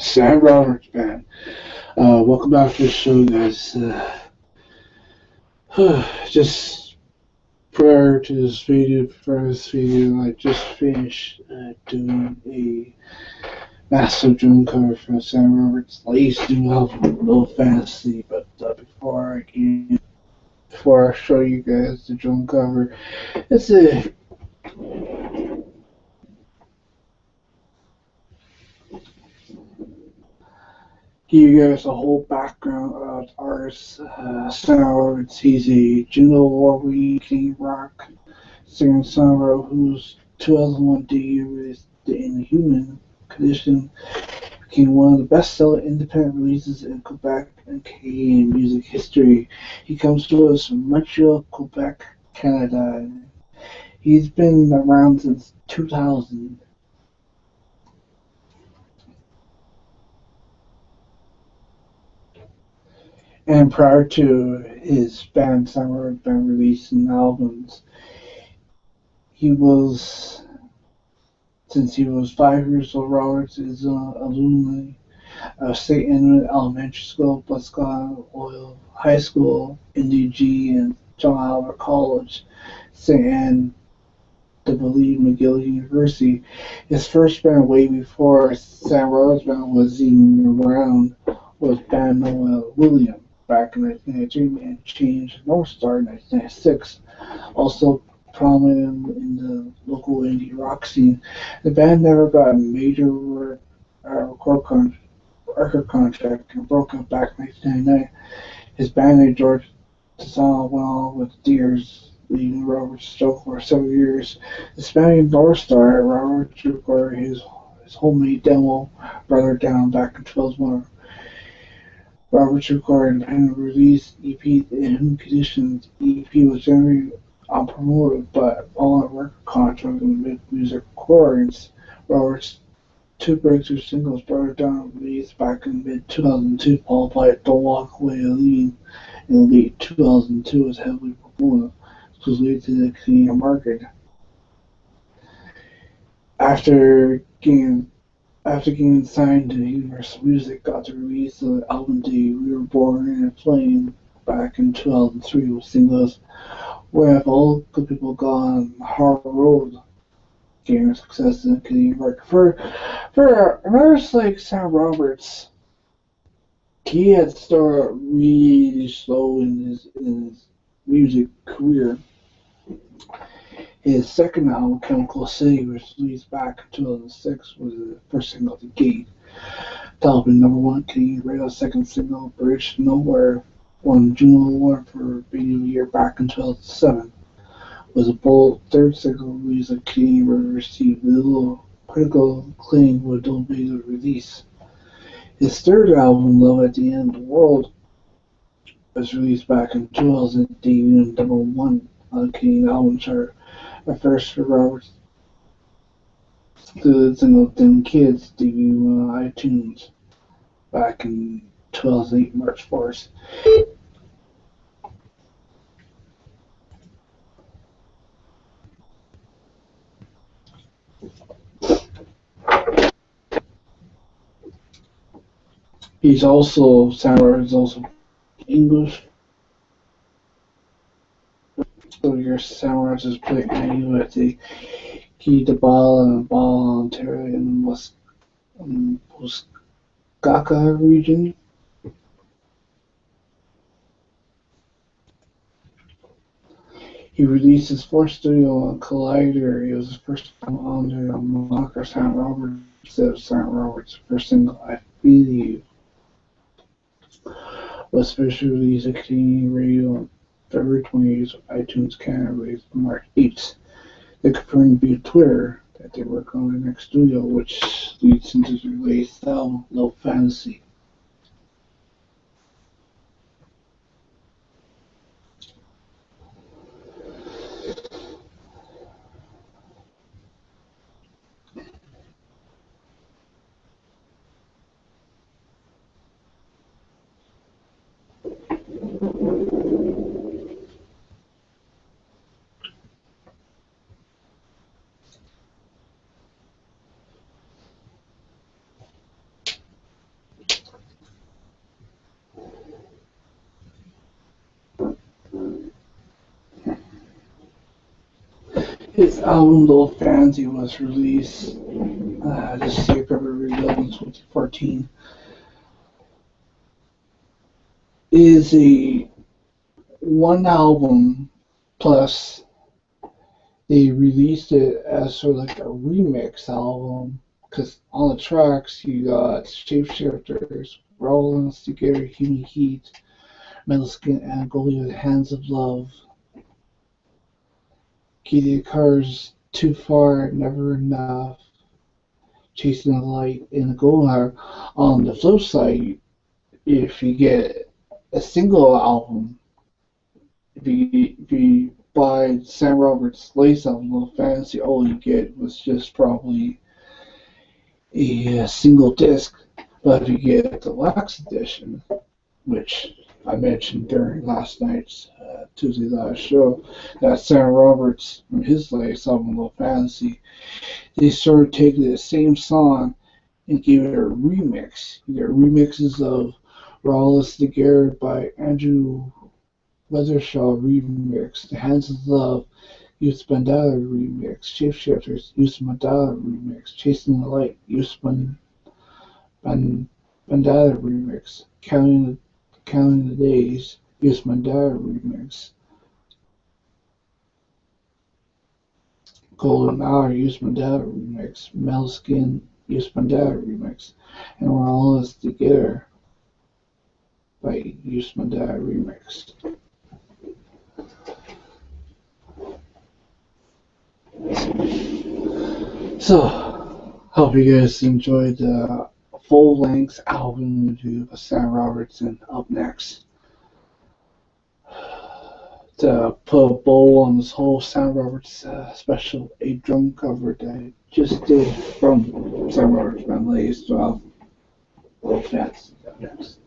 Sam Roberts Band. Welcome back to the show, guys. Just prior to this video, I just finished doing a massive drum cover for Sam Roberts' latest new album, Low Fantasy. But before I show you guys the drum cover, it's a give you guys a whole background of the artist. Sam Roberts, he's a Juno Award-winning King rock singer-songwriter whose 2001 debut release, The Inhuman Condition, became one of the best-selling independent releases in Quebec and Canadian music history. He comes to us from Montreal, Quebec, Canada. He's been around since 2000. And prior to his band Summer band releasing albums, he was since he was 5 years old. Roberts is alumni St. Edmund Elementary School, Boscon Oil High School, NDG, and John Albert College, St. Anne W. McGill University. His first band, way before Sam Roberts Band was even around, was band Noel William back in 1993 and changed North Star in 1996. Also prominent in the local indie rock scene, the band never got a major record contract and broke up back in 1999. His bandmate George Tasano went on with Deers, leaving Roberts still for several years. Disbanding North Star, Roberts recorded his homemade demo, Brother Down, back in 2001. Roberts recorded and released EP The Inhuman Conditions. EP was generally unpromoted, but on a record contract with Music Recordings. Roberts' two breakthrough singles, Brother Down, released back in mid-2002, followed by Don't Walk Away Leaving in late 2002, was heavily promoted exclusively to the Canadian market. After getting signed to Universal Music, got to release the album debut We Were Born in a Flame back in 2003 with singles Where Have All Good People Gone, Hard Road, gaining success in the Canadian market. For an artist like Sam Roberts, he had started really slow in his music career. His second album, Chemical City, was released back in 2006, was the first single to Gate. Top #1 Canadian radio. Second single, Bridge to Nowhere, won Juno Award for Radio of the Year back in 2007. Was a bold third single release of Canadian radio, received little critical acclaim with no major release. His third album, Love at the End of the World, was released back in 2000, debuting #1 on the Canadian album chart. At first for Roberts, the single Them Kids debuted on iTunes back in 2008, March 4th. Sam Roberts is also English. So your Sam Roberts has played annually at the Key de Ball and Ball, Ontario, in the Muskoka region. He released his fourth studio on Collider. It was his first time under the moniker Sam Roberts instead of Sam Roberts. First single, I Feel You, was first released at Canadian radio on February 28th with iTunes Canada, released on March 8th. They confirmed via Twitter that they work on their next studio, which leads into the latest album, Low Fantasy. His album Little Fancy was released this year, February 11, 2014. It is a one album plus they released it as sort of like a remix album because on the tracks you got Shapeshifters, Rollins Together, Human Heat, Metal Skin, Angolia, Hands of Love, Kitty Cars, Too Far, Never Enough, Chasing the Light, and the Golden Hour. On the flip side, if you get a single album, if you buy Sam Roberts' latest album, Little Fantasy, all you get was just probably a single disc. But if you get a deluxe edition, which I mentioned during last night's Tuesday Live show, that Sam Roberts, from his latest album, Little Fantasy, they sort of take the same song and give it a remix. You get remixes of Rawless the Garrett by Andrew Weathershaw remix, The Hands of Love, Youth Bandana remix, Shapeshifters, Youth Mandala remix, Chasing the Light, Youth Bandana remix, Counting the Days, Youth Mandala remix, Golden Hour, Youth Mandala remix, Metal Skin, Youth Mandala remix, and We're All in This Together by Youth Mandala remix. So, hope you guys enjoyed the full-length album review of Sam Roberts. And up next, to put a bow on this whole Sam Roberts special, a drum cover that I just did from Sam Roberts' latest album. That's up next.